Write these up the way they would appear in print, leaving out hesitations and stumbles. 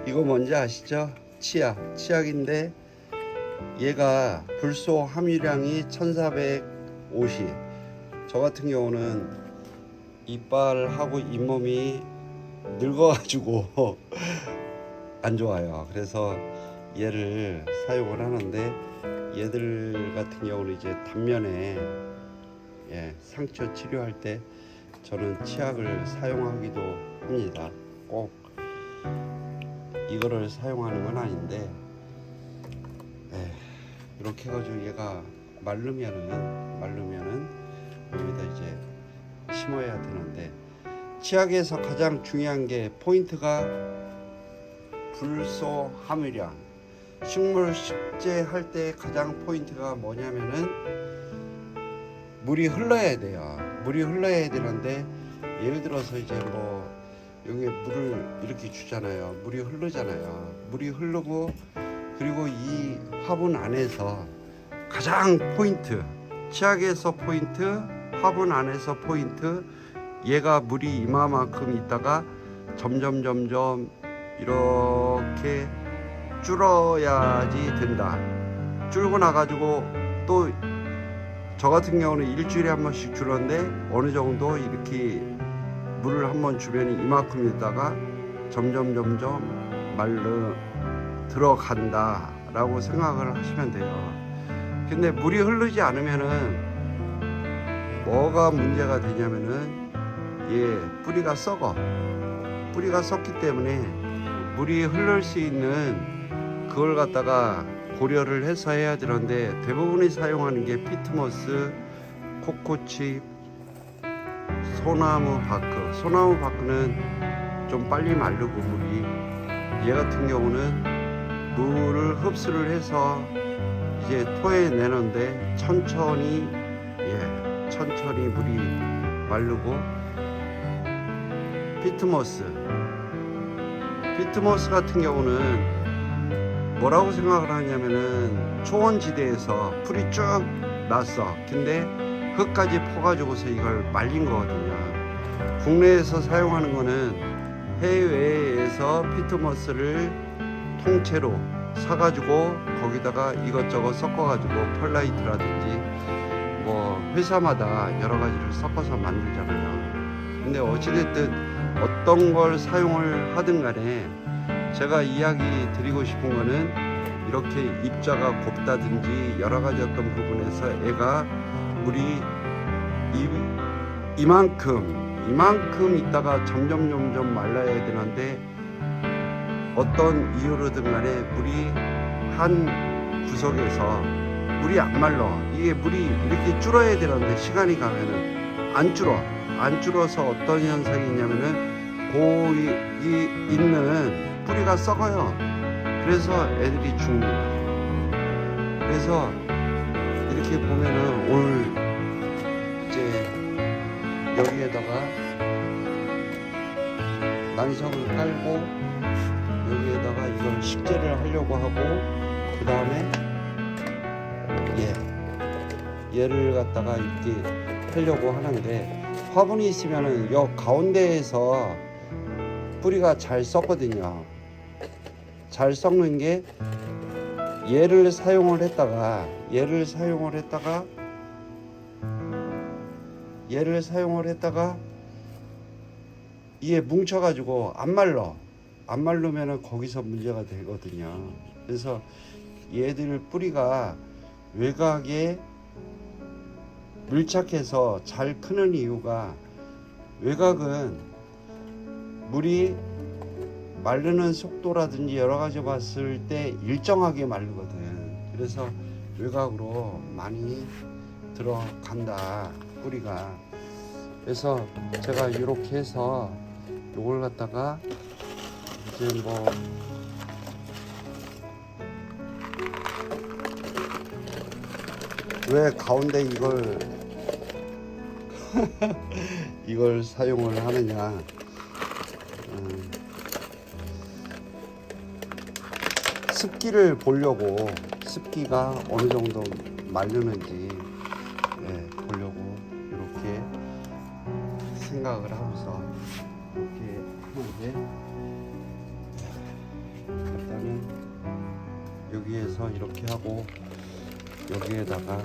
이거 뭔지 아시죠? 치약인데 얘가 불소 함유량이 1450. 저 같은 경우는 이빨하고 잇몸이 늙어가지고 안 좋아요. 그래서 얘를 사용을 하는데, 얘들 같은 경우는 이제 단면에 상처 치료할 때 저는 치약을 사용하기도 합니다. 꼭 이거를 사용하는 건 아닌데, 이렇게 해가지고 얘가 마르면은 여기다 이제 심어야 되는데, 치약에서 가장 중요한 게 포인트가 불소 함유량. 식물 식재할 때 가장 포인트가 뭐냐면은 물이 흘러야 돼요. 물이 흘러야 되는데, 예를 들어서 이제 뭐 여기에 물을 이렇게 주잖아요. 물이 흐르잖아요. 물이 흐르고, 그리고 이 화분 안에서 가장 포인트, 치약에서 포인트, 화분 안에서 포인트, 얘가 물이 이마만큼 있다가 점점 이렇게 줄어야지 된다. 줄고 나가지고 또 저 같은 경우는 일주일에 한 번씩 줄었는데, 어느 정도 이렇게 물을 한번 주면 이만큼 있다가 점점 들어간다 라고 생각을 하시면 돼요. 근데 물이 흐르지 않으면은 뭐가 문제가 되냐면은 뿌리가 썩어. 뿌리가 썩기 때문에 물이 흐를 수 있는 그걸 갖다가 고려를 해서 해야 되는데, 대부분이 사용하는 게 피트모스, 코코칩, 소나무 바크. 소나무 바크는 좀 빨리 마르고 물이, 얘 같은 경우는 물을 흡수를 해서 이제 토해내는데 천천히 물이 마르고, 피트모스 같은 경우는 뭐라고 생각을 하냐면은 초원지대에서 풀이 쭉 났어. 근데 흙까지 퍼가지고서 이걸 말린 거거든요. 국내에서 사용하는 거는 해외에서 피트모스를 통째로 사가지고 거기다가 이것저것 섞어가지고 펄라이트라든지 뭐 회사마다 여러 가지를 섞어서 만들잖아요. 근데 어찌됐든 어떤 걸 사용을 하든 간에 제가 이야기 드리고 싶은 거는, 이렇게 입자가 곱다든지 여러 가지 어떤 부분에서 애가 물이 이만큼 있다가 점점 말라야 되는데, 어떤 이유로든 간에 물이 한 구석에서 물이 안 말라. 이게 물이 이렇게 줄어야 되는데 시간이 가면은 안 줄어서 어떤 현상이 있냐면은 있는 뿌리가 썩어요. 그래서 애들이 죽는 거예요. 그래서 이렇게 보면은 오늘 이제 여기에다가 난석을 깔고 여기에다가 이걸 식재를 하려고 하고, 그 다음에 얘를 갖다가 이렇게 하려고 하는데, 화분이 있으면은 요 가운데에서 뿌리가 잘 썩거든요. 잘 썩는 게, 얘를 사용을 했다가 이게 뭉쳐가지고 안 말르면은 거기서 문제가 되거든요. 그래서 얘들 뿌리가 외곽에 밀착해서 잘 크는 이유가, 외곽은 물이 마르는 속도라든지 여러 가지 봤을 때 일정하게 마르거든. 그래서 외곽으로 많이 들어간다, 뿌리가. 그래서 제가 이렇게 해서 요걸 갖다가 이제 뭐 왜 가운데 이걸 사용을 하느냐, 습기를 보려고, 습기가 어느 정도 마르는지 보려고 이렇게 생각을 하면서 이렇게 하는데, 일단은 여기에서 이렇게 하고 여기에다가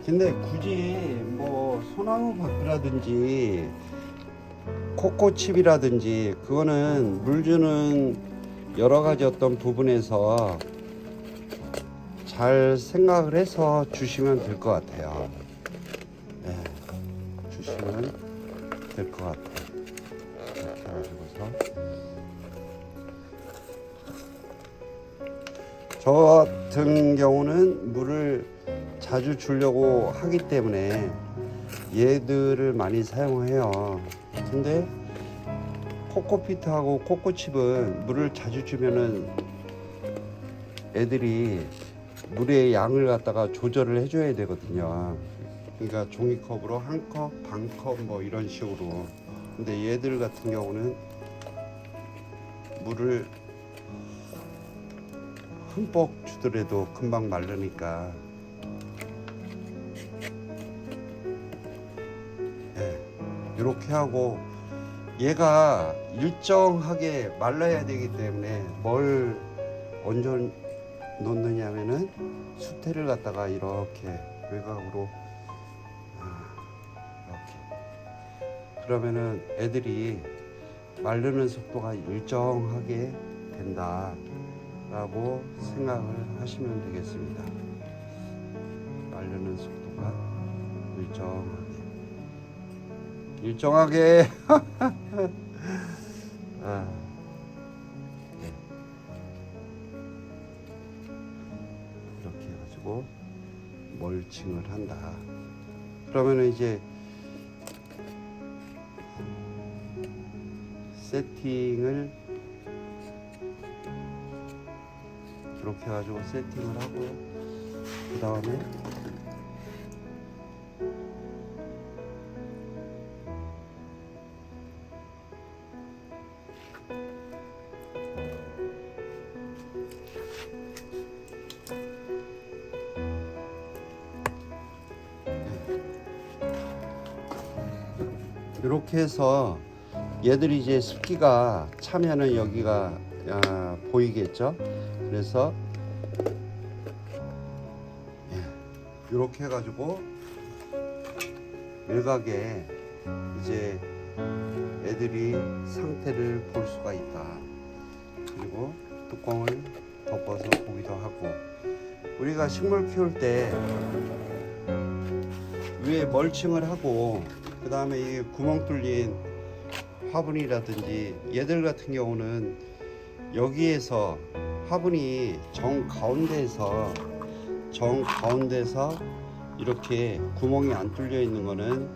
근데 굳이 뭐 소나무 바크라든지 코코칩이라든지 그거는 물 주는 여러 가지 어떤 부분에서 잘 생각을 해서 주시면 될 것 같아요. 네, 주시면 될 것 같아요. 이렇게 해가지고서 저 같은 경우는 물을 자주 주려고 하기 때문에 얘들을 많이 사용해요. 근데 코코피트하고 코코칩은 물을 자주 주면은 애들이 물의 양을 갖다가 조절을 해줘야 되거든요. 그러니까 종이컵으로 한 컵, 반 컵 뭐 이런 식으로. 근데 얘들 같은 경우는 물을 흠뻑 주더라도 금방 마르니까 이렇게 하고 얘가 일정하게 말라야 되기 때문에 뭘 얹어 놓느냐면은 수태를 갖다가 이렇게 외곽으로 이렇게 그러면은 애들이 마르는 속도가 일정하게 된다 라고 생각을 하시면 되겠습니다. 마르는 속도가 일정하게 네. 이렇게 해가지고 멀칭을 한다. 그러면 이제 세팅을 이렇게 해가지고 세팅을 하고 그 다음에 이렇게 해서 얘들이 이제 습기가 차면은 여기가 보이겠죠. 그래서 이렇게 해가지고 외곽에 이제 애들이 상태를 볼 수가 있다. 그리고 뚜껑을 덮어서 보기도 하고, 우리가 식물 키울 때 위에 멀칭을 하고 그 다음에 이 구멍 뚫린 화분이라든지 얘들 같은 경우는 여기에서 화분이 정 가운데에서 이렇게 구멍이 안 뚫려 있는 거는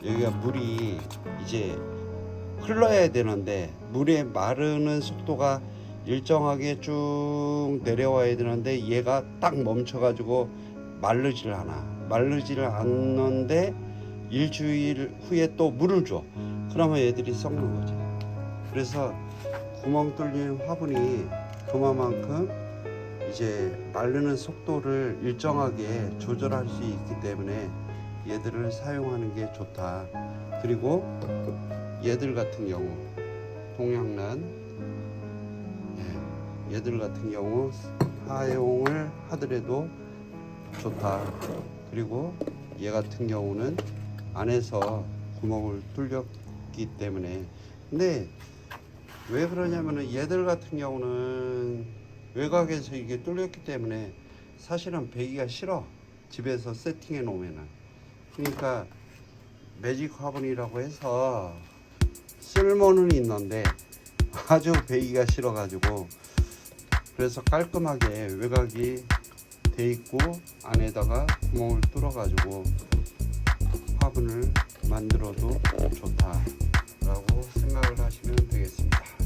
여기가 물이 이제 흘러야 되는데 물의 마르는 속도가 일정하게 쭉 내려와야 되는데 얘가 딱 멈춰 가지고 마르질 않는데 일주일 후에 또 물을 줘. 그러면 애들이 썩는 거지. 그래서 구멍 뚫린 화분이 그만큼 이제 마르는 속도를 일정하게 조절할 수 있기 때문에 얘들을 사용하는 게 좋다. 그리고 얘들 같은 경우 동양란 얘들 같은 경우 사용을 하더라도 좋다. 그리고 얘 같은 경우는 안에서 구멍을 뚫렸기 때문에. 근데 왜 그러냐면은 얘들 같은 경우는 외곽에서 이게 뚫렸기 때문에 사실은 배기가 싫어. 집에서 세팅해 놓으면은. 그러니까 매직 화분이라고 해서 쓸모는 있는데 아주 배기가 싫어 가지고, 그래서 깔끔하게 외곽이 돼 있고 안에다가 구멍을 뚫어 가지고 화분을 만들어도 좋다라고 생각을 하시면 되겠습니다.